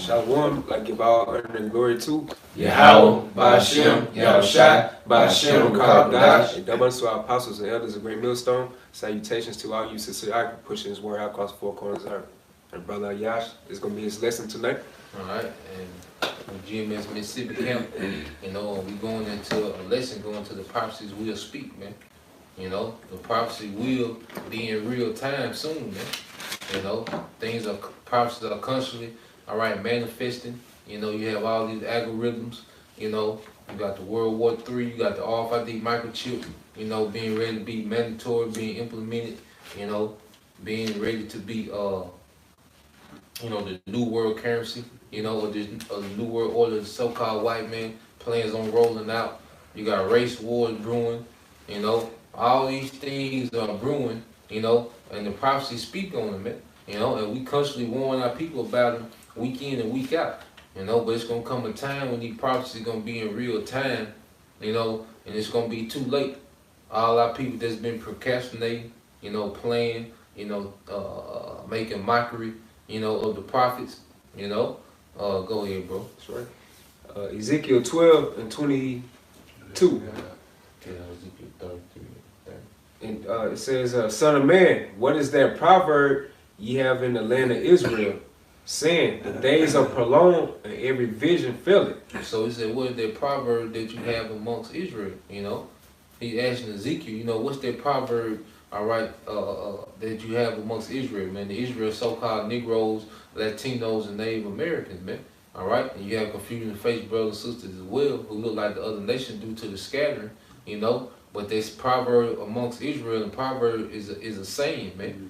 Shalom, like give all honor and glory to Yahweh, Ba'ashem, Yahushai, Ba'ashem, Kadosh. and double to our apostles and elders of Great Millstone. Salutations to all you sincere actors pushing his word out across the four corners of earth. And Brother Yash is going to be his lesson tonight. Alright, and GMS Mississippi Camp, we going into a lesson going to the prophecies will speak, man. The prophecy will be in real time soon, man. Prophecies are constantly, manifesting. You have all these algorithms, you got the World War III, you got the RFID microchip, being ready to be mandatory, being implemented, being ready to be, the new world currency, or the new world order, the so-called white man plans on rolling out. You got race wars brewing, all these things are brewing, and the prophecies speak on them, man. And we constantly warn our people about them week in and week out, but it's going to come a time when these prophecies are going to be in real time, and it's going to be too late. All our people that's been procrastinating, playing, making mockery, of the prophets, go ahead, bro. That's right. Ezekiel 12 and 22. Yeah, Ezekiel 33. And it says, Son of man, what is that proverb ye have in the land of Israel, saying, the days are prolonged and every vision faileth? So he said, what is that proverb that you have amongst Israel? He's asking Ezekiel, what's that proverb, that you have amongst Israel, man? The Israel so-called Negroes, Latinos, and Native Americans, man. And you have confusion faced brothers and sisters as well who look like the other nation due to the scattering, But this proverb amongst Israel, and proverb is a saying, man.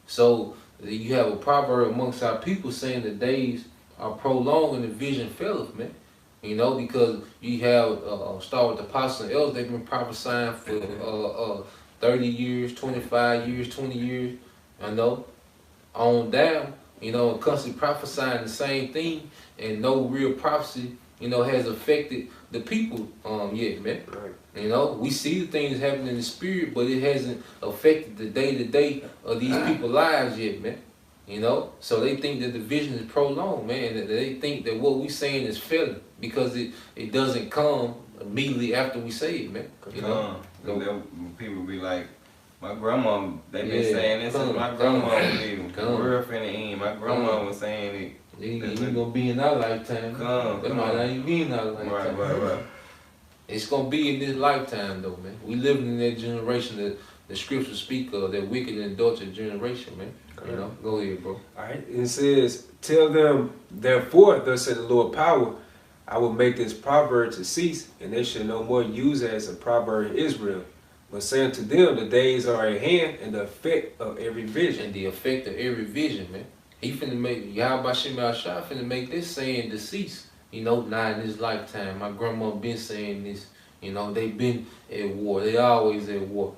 So you have a proverb amongst our people saying the days are prolonged and the vision faileth, man. Because you have start with the apostles and elders, they've been prophesying for 30 years, 25 years, 20 years, on down, and constantly prophesying the same thing, and no real prophecy, has affected the people yet, man. Right. We see the things happening in the spirit, but it hasn't affected the day-to-day of these people's lives yet, man. So they think that the vision is prolonged, man, and they think that what we saying is failing because it doesn't come immediately after we say it, man. People be like, my grandma, they been saying this since my grandma was living. World finna end. My grandma was saying it. You ain't gonna be in our lifetime. That might not even be in our lifetime. Right. It's gonna be in this lifetime, though, man. We living in that generation that the scriptures speak of, that wicked and adulterous generation, man. Go ahead, bro. All right. It says, tell them, therefore, thus said the Lord power, I will make this proverb to cease, and they shall no more use it as a proverb in Israel. But saying to them, the days are at hand, and the effect of every vision. And the effect of every vision, man. He finna make, Yahweh Yahushai finna make this saying to cease. Not in this lifetime. My grandma been saying this. They been at war. They always at war.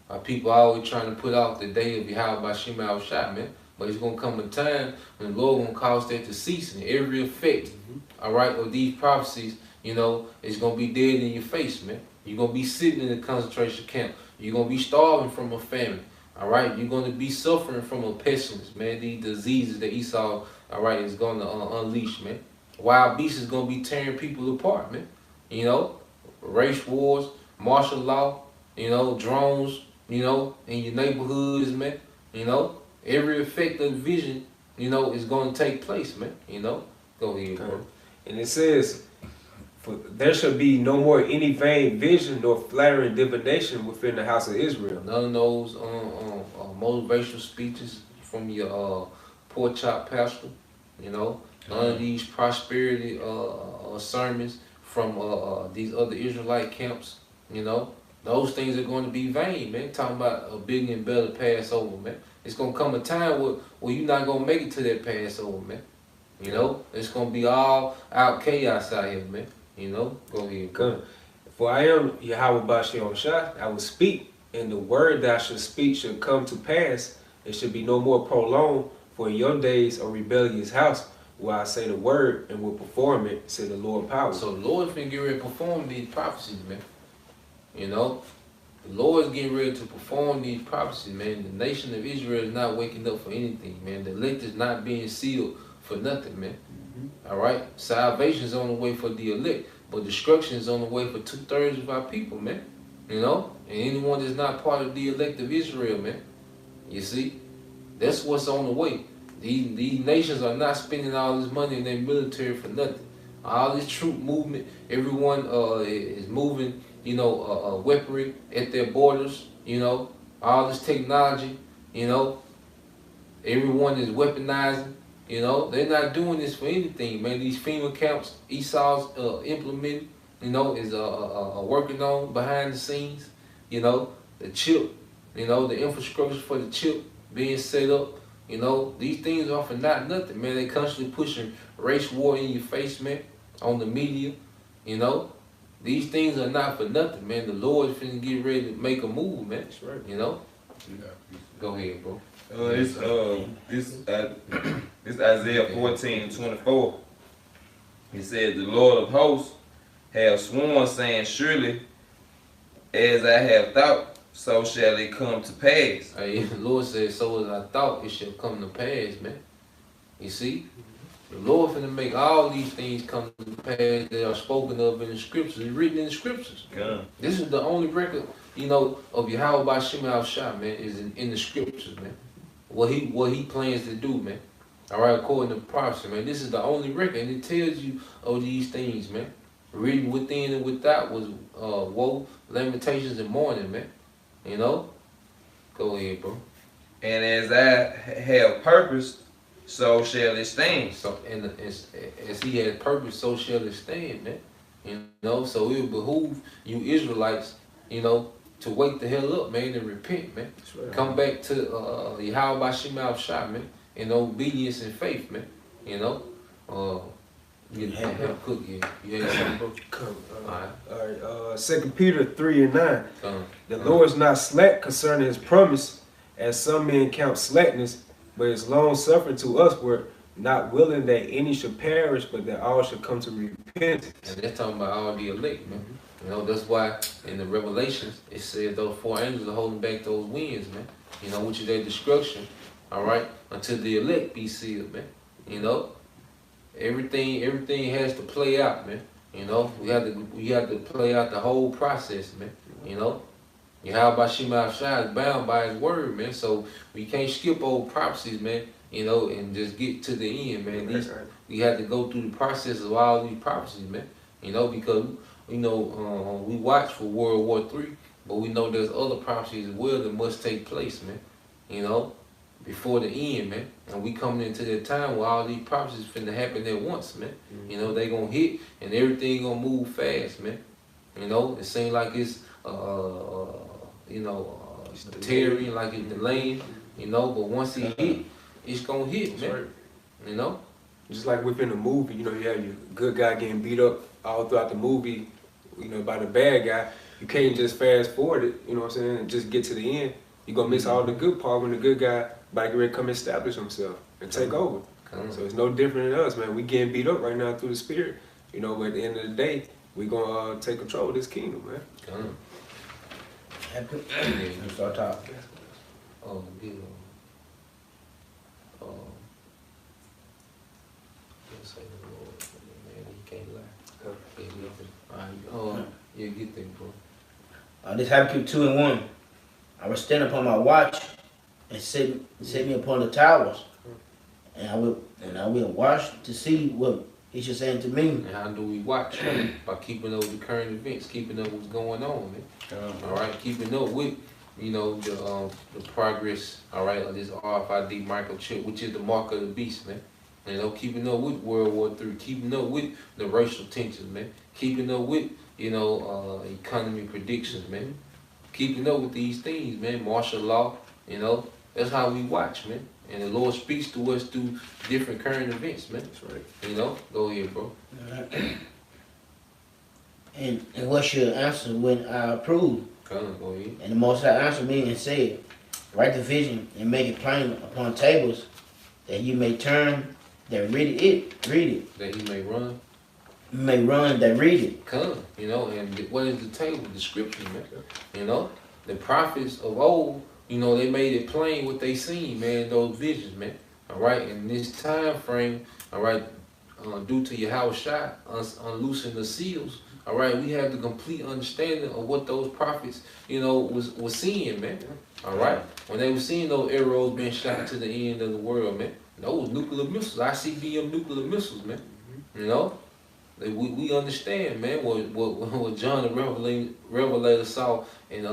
Our people always trying to put off the day of Yahweh Yahushai, man. But it's gonna come a time when the Lord gonna cause that to cease, and every effect, of these prophecies, it's gonna be dead in your face, man. You're gonna be sitting in a concentration camp. You're gonna be starving from a famine. You're gonna be suffering from a pestilence, man. These diseases that Esau, is gonna unleash, man. Wild beasts is gonna be tearing people apart, man. Race wars, martial law, drones, in your neighborhoods, man. Every effect of the vision, is gonna take place, man. Go ahead, bro. And it says, for there shall be no more any vain vision nor flattering divination within the house of Israel. None of those motivational speeches from your pork chop pastor, none of these prosperity sermons from these other Israelite camps, those things are going to be vain, man. Talking about a bigger and better Passover, man. It's going to come a time where you're not going to make it to that Passover, man. It's going to be all out chaos out here, man. Go ahead. Come. For I am Yahweh Yahushai, I will speak, and the word that I shall speak shall come to pass. It shall be no more prolonged, for in your days a rebellious house, where I say the word and will perform it, said the Lord power. So the Lord's been getting ready to perform these prophecies, man. The Lord's getting ready to perform these prophecies, man. The nation of Israel is not waking up for anything, man. The elect is not being sealed for nothing, man. All right, salvation is on the way for the elect, but destruction is on the way for 2/3 of our people, man. You know, and anyone that's not part of the elect of Israel, man. You see, that's what's on the way. These nations are not spending all this money in their military for nothing. All this troop movement, everyone is moving, you know, weaponry at their borders. You know, all this technology. You know, everyone is weaponizing. You know, they're not doing this for anything, man. These FEMA camps, Esau's implementing, you know, is working on behind the scenes. You know, the chip, you know, the infrastructure for the chip being set up. You know, these things are for not nothing, man. They constantly pushing race war in your face, man, on the media. You know, these things are not for nothing, man. The Lord is finna get ready to make a move, man. That's right. You know? Go ahead, bro. This Isaiah 14:24. It says, the Lord of hosts have sworn, saying, surely as I have thought, so shall it come to pass. Hey, the Lord said, so as I thought, it shall come to pass, man. You see? The Lord finna make all these things come to pass that are spoken of in the scriptures. It's written in the scriptures. God. This is the only record, you know, of Yahweh by Shem Al-Shah, man, is in the scriptures, man. What he plans to do, man. All right, according to prophecy, man. This is the only record, and it tells you of these things, man. Written within and without was woe, lamentations, and mourning, man. You know? Go ahead, bro. And as I have purposed, so shall it stand. So, and as he had purpose, so shall it stand, man. You know, so it will behoove you Israelites, you know, to wake the hell up, man, and repent, man. Right. Come back to Yahweh by Shem Al-Shah, man, in obedience and faith, man. You know? You had something, bro? All right. 2 Peter 3:9. The Lord is not slack concerning his promise, as some men count slackness, but is long suffering to usward, not willing that any should perish, but that all should come to repentance. And that's talking about all the elect, man. You know, that's why in the Revelations it says those 4 angels are holding back those winds, man. You know, which is their destruction. All right, until the elect be sealed, man. You know, everything has to play out, man. You know, we have to play out the whole process, man. You know, Yahweh Shem Al-Shah is bound by his word, man. So we can't skip old prophecies, man. You know, and just get to the end, man. We have to go through the process of all these prophecies, man. You know, because you know we watch for World War III, but we know there's other prophecies as well that must take place, man. You know, before the end, man. And we coming into that time where all these prophecies finna happen at once, man. You know, they gonna hit and everything gonna move fast, man. You know, it seems like it's you know, tearing, like it's delaying, you know, but once it hit, it's gonna hit, man. Right. You know? Just like within a movie, you know, you have your good guy getting beat up all throughout the movie, you know, by the bad guy. You can't just fast forward it, you know what I'm saying, and just get to the end. You're gonna miss all the good part when the good guy about to get ready to come establish himself and take over. So it's no different than us, man. We getting beat up right now through the spirit, you know, but at the end of the day, we gonna take control of this kingdom, man. Start top. Oh, good. Say the Lord, man, he can't lie. Alright, yeah, get them, bro. This Habakkuk 2:1. I will stand upon my watch and set me upon the towers, and I will watch to see what he should say unto me. And how do we watch? By keeping up with the current events, keeping up what's going on, man. All right, keeping up with, you know, the progress, all right, of this RFID microchip, which is the mark of the beast, man. You know, keeping up with World War III, keeping up with the racial tensions, man. Keeping up with, you know, economy predictions, man. Keeping up with these things, man. Martial law, you know. That's how we watch, man. And the Lord speaks to us through different current events, man. That's right. You know, go ahead, bro. And what's your answer when I approve? Go ahead. And the Most High answered me and said, write the vision and make it plain upon tables, that you may turn that read it. That he may run. You may run that read it. Come, you know, and what is the table? The scripture, man. You know, the prophets of old, you know, they made it plain what they seen, man, those visions, man. All right, in this time frame, all right, due to Yahweh Shai unloosing the seals, all right, we have the complete understanding of what those prophets, was seeing, man. All right, when they were seeing those arrows being shot to the end of the world, man. Those nuclear missiles, ICBM nuclear missiles, man. You know, we understand, man, what John the Revelator saw in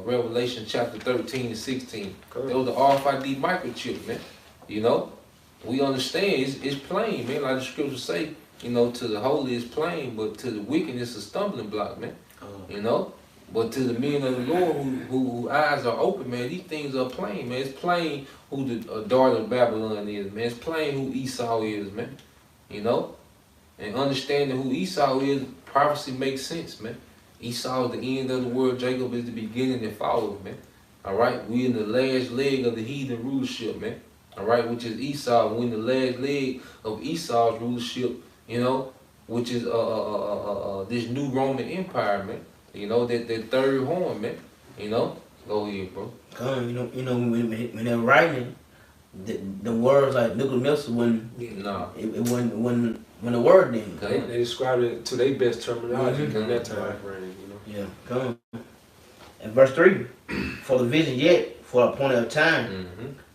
Revelation chapter 13 and 16. That was the RFID microchip, man. You know, we understand it's plain, man. Like the scriptures say, to the holy is plain, but to the wicked it's a stumbling block, man. You know, but to the men of the Lord who eyes are open, man, these things are plain, man. It's plain who the daughter of Babylon is, man. It's plain who Esau is, man. You know, and understanding who Esau is, prophecy makes sense, man. Esau is the end of the world. Jacob is the beginning and fall, man. All right, we in the last leg of the heathen rulership, man. All right, which is Esau. We in the last leg of Esau's rulership, which is this new Roman Empire, man. That third horn, man. Go ahead, bro. When they're writing, the words like nuclear missile when the word then. They described it to their best terminology in that time frame, Yeah, come on. And verse 3, for the vision yet, for a point of time,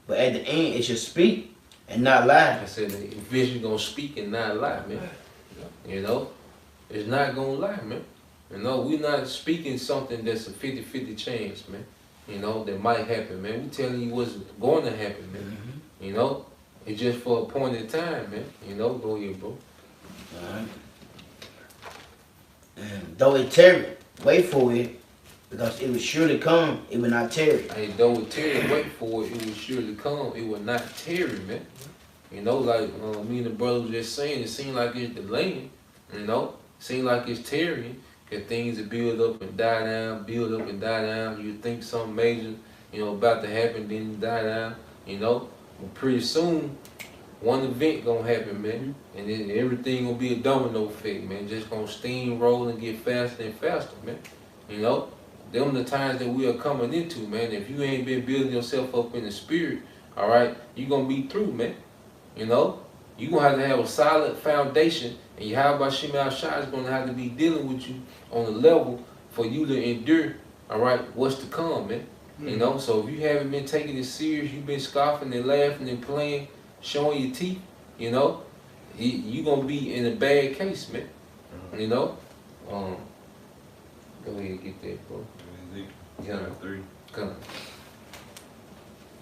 but at the end it should speak and not lie. I said the vision gonna speak and not lie, man. It's not gonna lie, man. We're not speaking something that's a 50-50 chance, man. That might happen, man. We telling you what's going to happen, man. It's just for a point in time, man. Go ahead, bro. Alright. And though it tarry, wait for it, because it will surely come, it will not tarry. Hey, though it tarry, wait for it, it will surely come, it will not tarry, man. Like me and the brother was just saying, it seems like it's delaying, seems like it's tarrying, because things will build up and die down, build up and die down. You think something major, about to happen, then die down, But pretty soon, one event gonna happen, man, and then everything gonna be a domino effect, man. Just gonna steamroll and get faster and faster, man. Them the times that we are coming into, man. If you ain't been building yourself up in the spirit, all right, you gonna be through, man. You gonna have a solid foundation, and Yahweh Shai is gonna have to be dealing with you on a level for you to endure, all right, what's to come, man. So if you haven't been taking it serious, you've been scoffing and laughing and playing, showing your teeth, you gonna be in a bad case, man. Go ahead and get that, bro. Ezekiel 33. Come.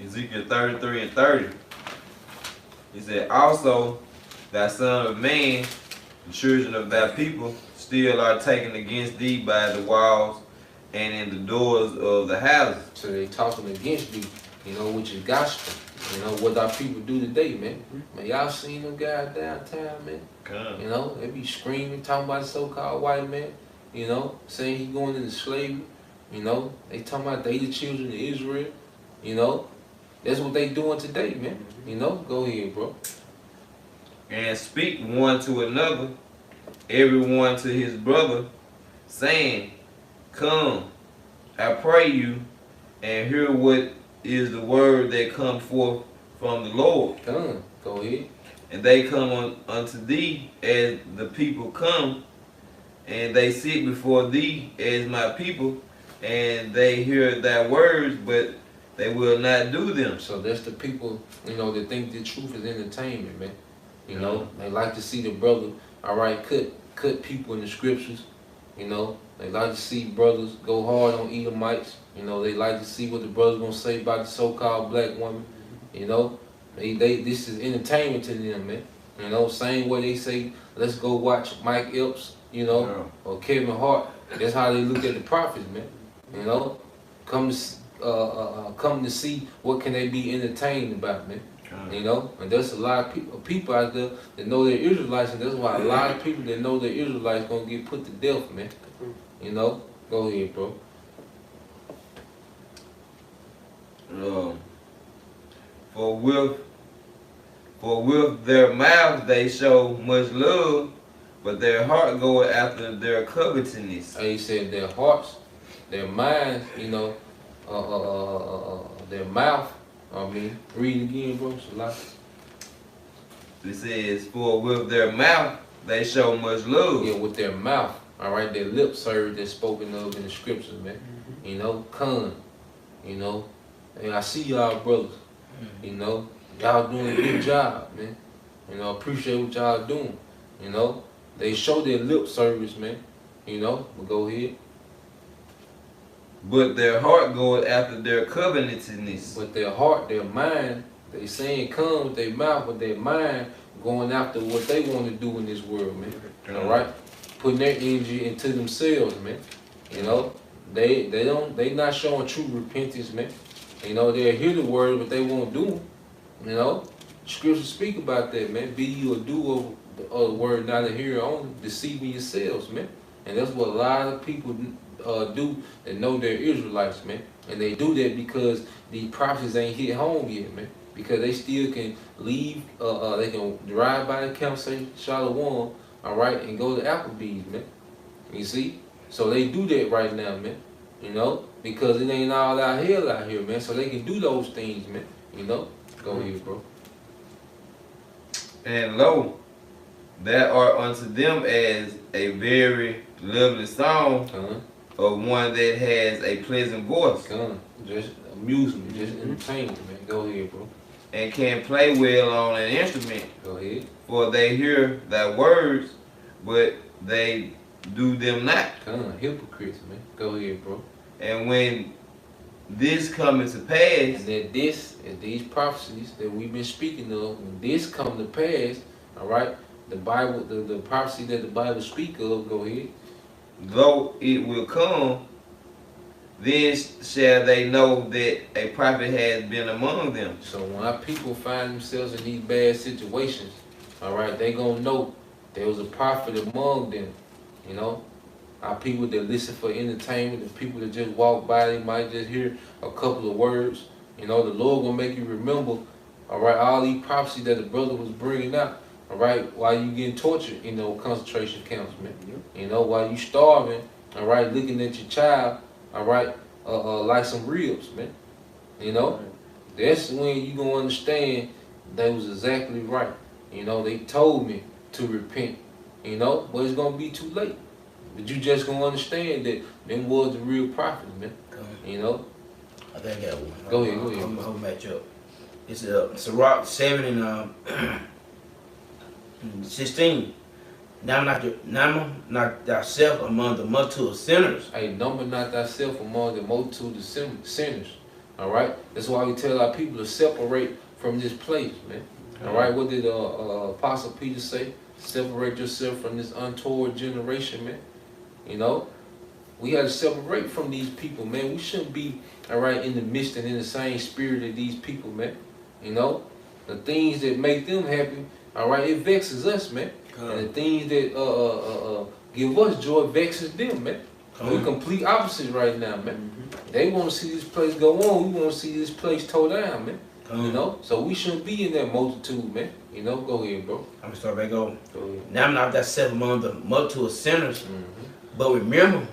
Ezekiel 33 and 30. He said, also, thy son of man, the children of thy people, still are taken against thee by the walls and in the doors of the houses. So they talking against thee, which is gospel. What our people do today, man. Man, y'all seen them guys downtown, man? Come. They be screaming, talking about the so-called white man, saying he going into slavery. They talking about they the children of Israel. That's what they doing today, man. Go ahead, bro. And speak one to another, everyone to his brother, saying, come, I pray you, and hear what is the word that come forth from the Lord. Come, go ahead. And they come unto thee as the people come, and they sit before thee as my people, and they hear thy words, but they will not do them. So that's the people, that think the truth is entertainment, man. They like to see the brother, all right, cut people in the scriptures. They like to see brothers go hard on Edomites. They like to see what the brother's gonna say about the so-called black woman. This is entertainment to them, man. Same way they say, let's go watch Mike Epps, or Kevin Hart. That's how they look at the prophets, man. Come to see what can they be entertained about, man. And there's a lot of people out there that know they're Israelites, and that's why a lot of people that know they're Israelites gonna get put to death, man. Go ahead, bro. For with their mouth they show much love, but their heart goeth after their covetousness. He said their hearts, their minds, their mouth, I mean, read it again, bro. Salah. It says, for with their mouth they show much love. Yeah, with their mouth. All right, their lip service that's spoken of in the scriptures, man. You know, con. You know, and I see y'all brothers. You know, y'all doing a good job, man. You know, appreciate what y'all doing. You know, they show their lip service, man. You know, but go ahead. But their heart goeth after their covenantedness. But their heart, their mind, they saying come with their mouth, with their mind going after what they want to do in this world, man. All right, putting their energy into themselves, man. You know, they not showing true repentance, man. You know, they'll hear the word, but they won't do them. You know, scriptures speak about that, man. Be you a doer of the word, not a hearer only, deceiving yourselves, man. And that's what a lot of people do that know they're Israelites, man. And they do that because the prophecies ain't hit home yet, man. Because they still can leave, they can drive by the campsite, Shalom, all right, and go to Applebee's, man. You see? So they do that right now, man. You know? Because it ain't all out here, man. So they can do those things, man. You know? Go ahead, bro. And lo, there are unto them as a very lovely song of one that has a pleasant voice. Just amusement, just entertainment, man. Go ahead, bro. And can play well on an instrument. Go ahead. For they hear thy words, but they do them not. Hypocrites, man. Go ahead, bro. And when this cometh to pass, and that this and these prophecies that we've been speaking of, when this come to pass, all right, the Bible, the prophecy that the Bible speak of, go ahead. Though it will come, then shall they know that a prophet has been among them. So when our people find themselves in these bad situations, all right, they gonna know there was a prophet among them. You know, our people that listen for entertainment, the people that just walk by, they might just hear a couple of words. You know, the Lord gonna make you remember, all right, all these prophecies that the brother was bringing out, all right, while you getting tortured in those concentration camps, man. You know, while you starving, all right, looking at your child, all right, like some ribs, man. You know, that's when you gonna understand they was exactly right. You know, they told me to repent, you know, but it's gonna be too late. But you just gonna understand that them was the real prophets, man. You know? I think I got one. Go ahead. I'm gonna match up. It's Sirach 7 and 16. Number not thyself among the multitude of sinners. Hey, number not thyself among the multitude of sinners. All right? That's why we tell our people to separate from this place, man. All right? What did Apostle Peter say? Separate yourself from this untoward generation, man. You know? We got to separate from these people, man. We shouldn't be, all right, in the midst and in the same spirit of these people, man. You know? The things that make them happy, all right, it vexes us, man. And the things that give us joy vexes them, man. We're complete opposites right now, man. They want to see this place go on. We want to see this place tore down, man. You know? So we shouldn't be in that multitude, man. You know? Go ahead, bro. I'm going to start back over. Go ahead. Now I'm not thyself among the multitude of sinners. But remember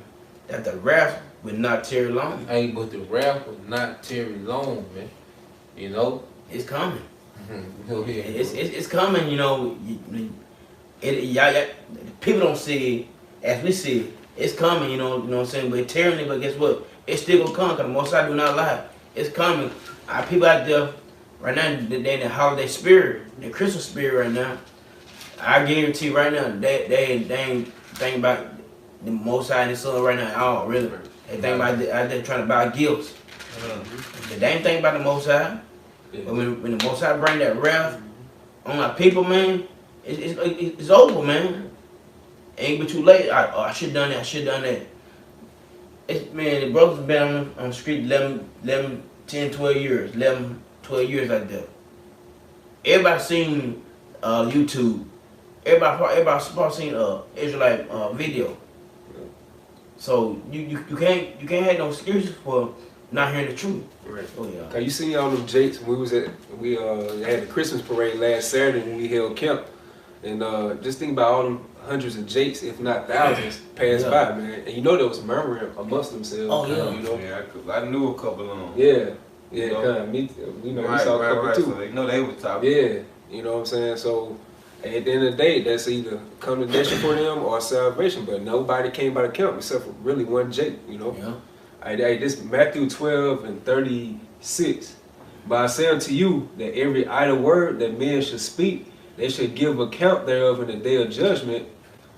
that the wrath will not tarry long. Hey, but the wrath will not tarry long, man. You know? It's coming. Go ahead. It's coming, you know. People don't see it as we see it. It's coming, you know what I'm saying? But tearing it, but guess what? It's still gonna come, because Most High do not lie. It's coming. Our people out there right now, they in the holiday spirit, the Christmas spirit right now. I guarantee right now, they ain't thinking about the Most High and the Son right now at all, really. They think about out there trying to buy gifts. They ain't thinking about the Most High. But when the Most High bring that wrath on our people, man, it's over, man. Ain't been too late. I should done that. I should done that. Man, the brothers been on the street 10, 12 years. 11, 12 years like that. Everybody seen YouTube. Everybody seen Israelite video. So you can't have no excuses for not hearing the truth. Right. Oh yeah. Cause you seen all them jakes. We had the Christmas parade last Saturday when we held camp, and just think about all them hundreds of jakes, if not thousands, passed by, man. And you know there was murmuring amongst themselves. Oh yeah. You know. Yeah, I knew a couple of them. Yeah. Yeah, You know? cause me, we know we Right, saw a couple right. too. So they know they was talking. Yeah, you know what I'm saying? So at the end of the day, that's either condemnation for them or salvation. But nobody came by the count except for really one Jake, you know? Yeah. Hey, this Matthew 12 and 36. But I say unto you that every idle word that men should speak, they should give account thereof in the day of judgment.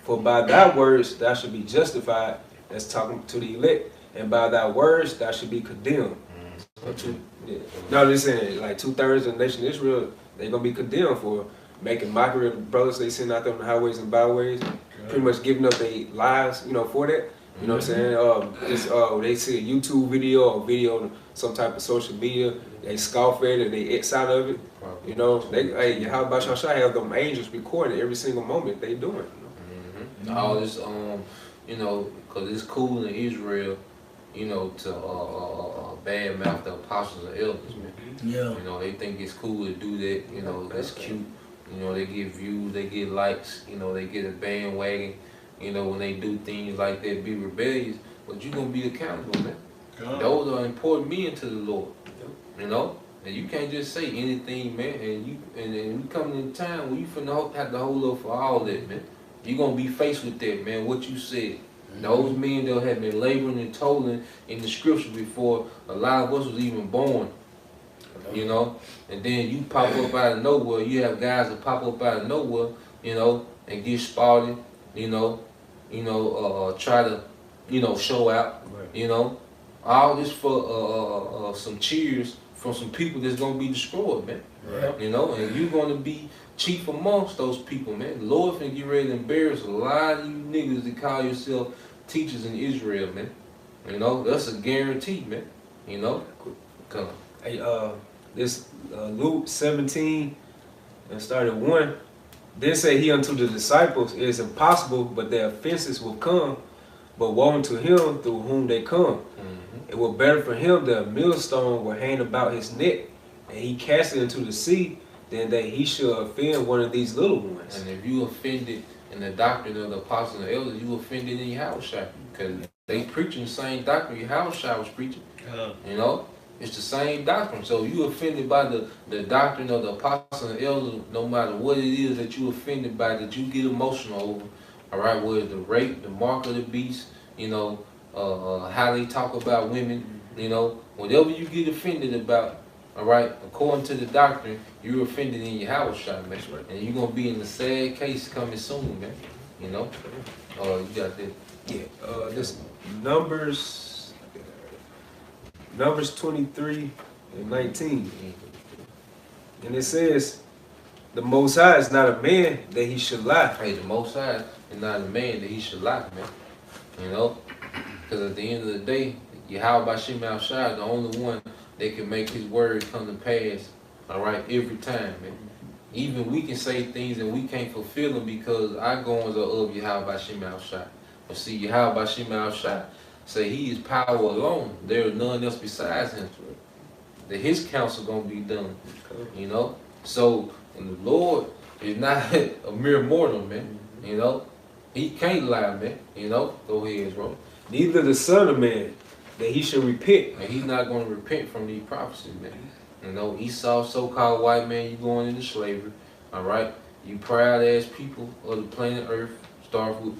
For by thy words thou should be justified, that's talking to the elect, and by thy words thou should be condemned. Yeah. No, listen, like 2/3 of the nation of Israel, they're gonna be condemned for making mockery of the brothers they send out there on the highways and byways, pretty much giving up their lives, you know, for that. You know what I'm saying? They see a YouTube video or video on some type of social media, they scoff at it, they X out of it. You know, hey, how about y'all have them angels recording every single moment they doing? You know? All this, you know, because it's cool in Israel, you know, to bad mouth the apostles and elders, man. Yeah. You know, they think it's cool to do that. You know, that's cute. You know, they get views, they get likes. You know, they get a bandwagon. You know, when they do things like that, be rebellious. But you're gonna be accountable, man. Those are important men to the Lord. You know, and you can't just say anything, man. And you coming in time when you finna have to hold up for all that, man. You're gonna be faced with that, man. What you said. Those men that have been laboring and toiling in the scripture before a lot of us was even born. You know, and then you pop up out of nowhere. You have guys that pop up out of nowhere, you know, and get spotted, try to, show out, you know. All this for some cheers from some people that's gonna be destroyed, man. Right. You know, and you're gonna be chief amongst those people, man. The Lord finna get ready to embarrass a lot of you niggas that call yourself teachers in Israel, man. You know, that's a guarantee, man. You know? Come on. Hey, this Luke 17 and started 1. Then said he unto the disciples, it is impossible, but their offenses will come. But woe unto him through whom they come. It were better for him that a millstone were hanged about his neck, and he cast it into the sea, than that he should offend one of these little ones. And if you offended in the doctrine of the apostles and elders, you offended in your house shop. Because they preaching the same doctrine your house shop was preaching. You know? It's the same doctrine. So you offended by the doctrine of the apostles and elders, no matter what it is that you offended by, that you get emotional over. All right, whether the rape, the mark of the beast, how they talk about women, whatever you get offended about, all right, according to the doctrine, you're offended in your house shop, man. Right. And you're gonna be in a sad case coming soon, man. You know? You got that. Yeah. This Numbers 23 and 19. And it says, the Most High is not a man that he should lie. Hey, the Most High is not a man that he should lie, man. You know? Because at the end of the day, Yahweh Bashim Al-Shai, the only one that can make his word come to pass, all right, every time, man. Even we can say things and we can't fulfill them because our goings are of Yahweh Bashim Al-Shai. But see, Yahweh Bashim Al-Shai say he is power alone. There is none else besides him. That his counsel gonna be done. You know? So, and the Lord is not a mere mortal, man. You know? He can't lie, man. You know? Go ahead, bro. Neither the Son of Man that he should repent. And he's not gonna repent from these prophecies, man. You know, Esau, so-called white man, you going into slavery. All right? You proud ass people of the planet Earth. Start with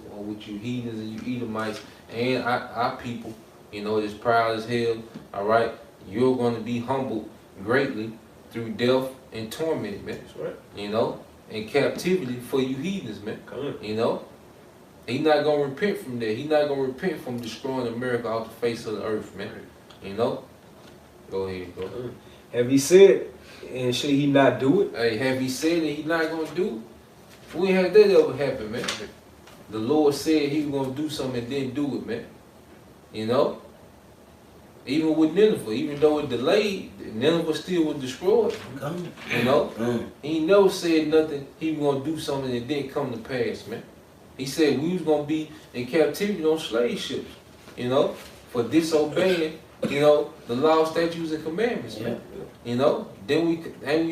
you heathens and you Edomites and our people, that's proud as hell, all right? You're going to be humbled greatly through death and torment, man. That's right. And captivity for you heathens, man. Come on. He's not going to repent from that. He's not going to repent from destroying America off the face of the earth, man. Go ahead, go. Have he said, and should he not do it? Hey, have he said that he's not going to do it? We ain't had that ever happen, man. The Lord said he was going to do something and didn't do it, man. Even with Nineveh, even though it delayed, Nineveh still was destroyed. He never said nothing, he was going to do something and it didn't come to pass, man. He said we was going to be in captivity on slave ships, for disobeying, the law, statutes, and commandments, man. Then we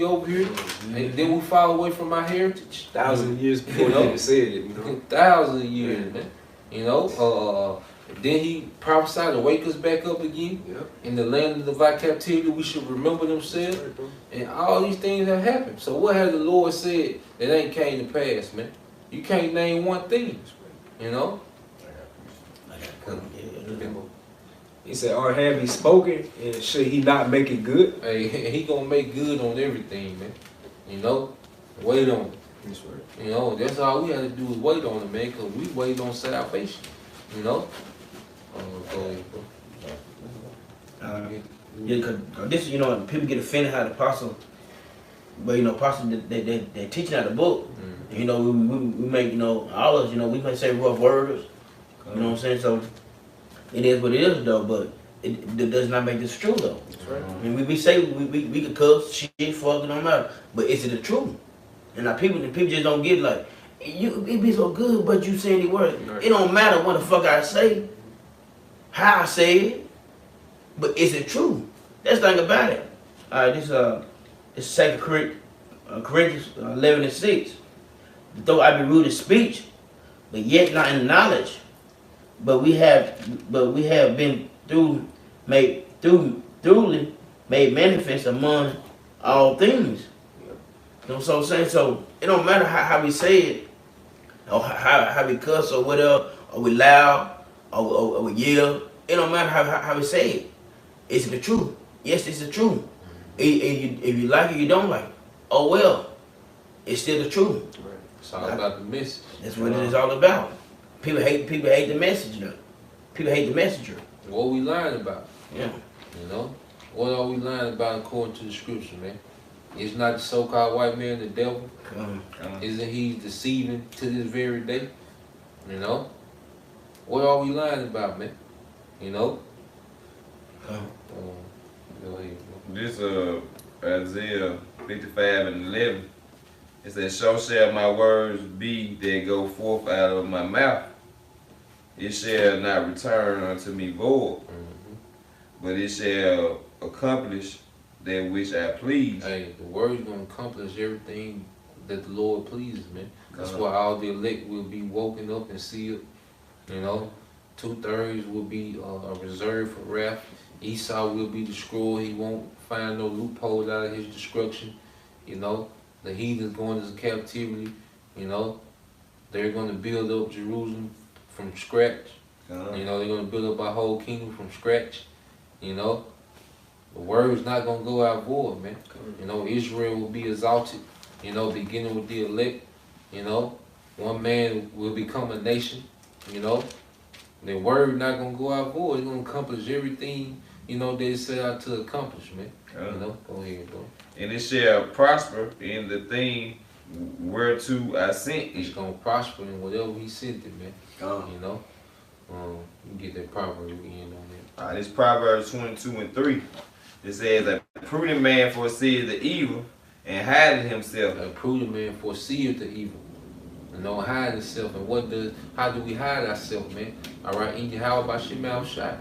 over here, and then we fall away from our heritage. 1,000 years before he even said it, 1,000 years, man. And then he prophesied to wake us back up again. Yep. In the land of our captivity, we should remember themselves. And all these things have happened. So what has the Lord said that ain't came to pass, man? You can't name one thing, you know? He said, or have he spoken, and should he not make it good? Hey, he gonna make good on everything, man. You know? Wait on it. That's right. You know, that's all we have to do is wait on it, man, because we wait on salvation. You know? Go ahead, bro. Yeah, cause this, you know, people get offended how the apostle, but you know, apostle they teaching out the book. Mm-hmm. You know, we make, you know, all of us, you know, we may say rough words. You know what I'm saying? So it is what it is, though. But it does not make this true, though. That's right. I mean, we say we could cuss, shit, fuck, it don't matter. But is it the truth? And now people just don't get like, it be so good, but you saying the word. Right. It don't matter what the fuck I say, how I say it, but is it true? That's the thing about it. All right, this 2 Corinthians 11:6. Though I be rude in speech, but yet not in knowledge. But we have been truly made manifest among all things. You know what I'm saying? So it don't matter how we say it, or how we cuss or whatever, or we loud, or we yell. It don't matter how we say it. It's the truth. Yes, it's the truth. If you like it, you don't like it. Oh well, it's still the truth. Right. It's all about the message. That's what it is all about. People hate the message though. People hate the messenger. What we lying about? Yeah. You know? What are we lying about according to the scripture, man? Is not the so-called white man the devil? Isn't he deceiving to this very day? You know? What are we lying about, man? You know? Go ahead, bro. This Isaiah 55:11. It says, so shall my words be that go forth out of my mouth. It shall not return unto me void, but it shall accomplish that which I please. Hey, the word is going to accomplish everything that the Lord pleases, man. That's why all the elect will be woken up and sealed. You know, 2/3 will be reserved for wrath. Esau will be destroyed. He won't find no loophole out of his destruction. You know, the heathens going into captivity. You know, they're going to build up Jerusalem from scratch. You know, they're going to build up our whole kingdom from scratch. You know, the word's not going to go out void, man. You know, Israel will be exalted, you know, beginning with the elect. You know, one man will become a nation, you know. The word not going to go out void. It's going to accomplish everything, you know, they set out to accomplish, man. You know, go ahead, bro. And it shall prosper in the thing whereto I sent It's it. going to prosper in whatever he sent it, man. You know, you get that proverb again on that. This Proverbs 22:3. It says, a prudent man foresees the evil and hideth himself. A prudent man foreseeth the evil and don't hide himself. And how do we hide ourselves, man? All right, in how about your mouth shot?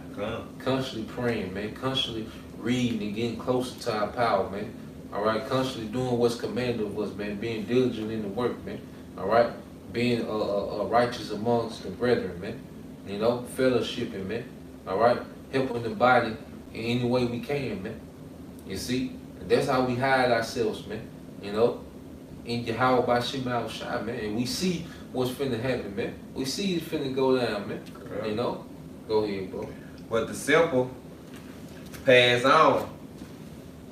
Constantly praying, man. Constantly reading and getting closer to our power, man. All right, constantly doing what's commanded of us, man. Being diligent in the work, man. All right, being righteous amongst the brethren, man. You know, fellowshipping, man. All right, helping the body in any way we can, man. You see, and that's how we hide ourselves, man. You know, in Yahweh by Shemal Shai, man. And we see what's finna happen, man. We see it's finna go down, man. You know, go ahead, bro. But the simple pass on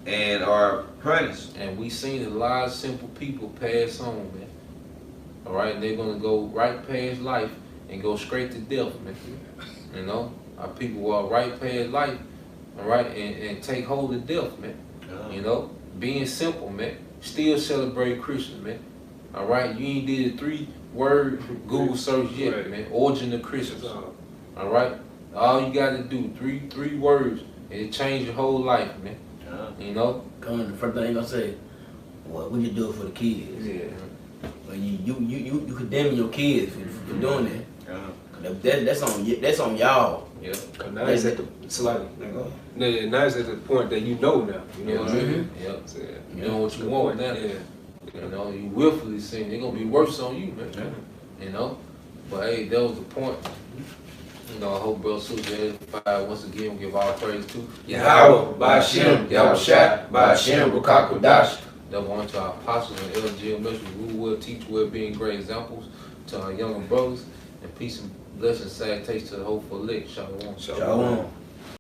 and are punished. And we seen a lot of simple people pass on, man. All right, and they're gonna go right past life and go straight to death, man. You know, our people walk right past life, all right, and take hold of death, man. You know, being simple, man. Still celebrate Christmas, man. All right, you ain't did a 3-word Google search yet, man. Origin of Christmas. All right, all you got to do three words and it change your whole life, man. You know. The first thing you gonna say, well, we just do it for the kids. Yeah. Well, you condemning your kids for doing that. That's on y'all. Yeah. Now it's at the now it's at the point that you know now. You know what I'm saying? Yeah. So, You know what you want now. Yeah. You know, you willfully sin, they're gonna be worse on you, man. You know? But hey, that was the point. You know, I hope brother Susan edified once again. We give all praise to Yahweh, Ba'ashem, Yahushua, Ba'ashem, Rukakudash. That want to our apostles and LGL ministers, rule well, teach well, being great examples to our younger brothers, and peace and blessings, sad taste to the hopeful elect. Shalom. Shalom.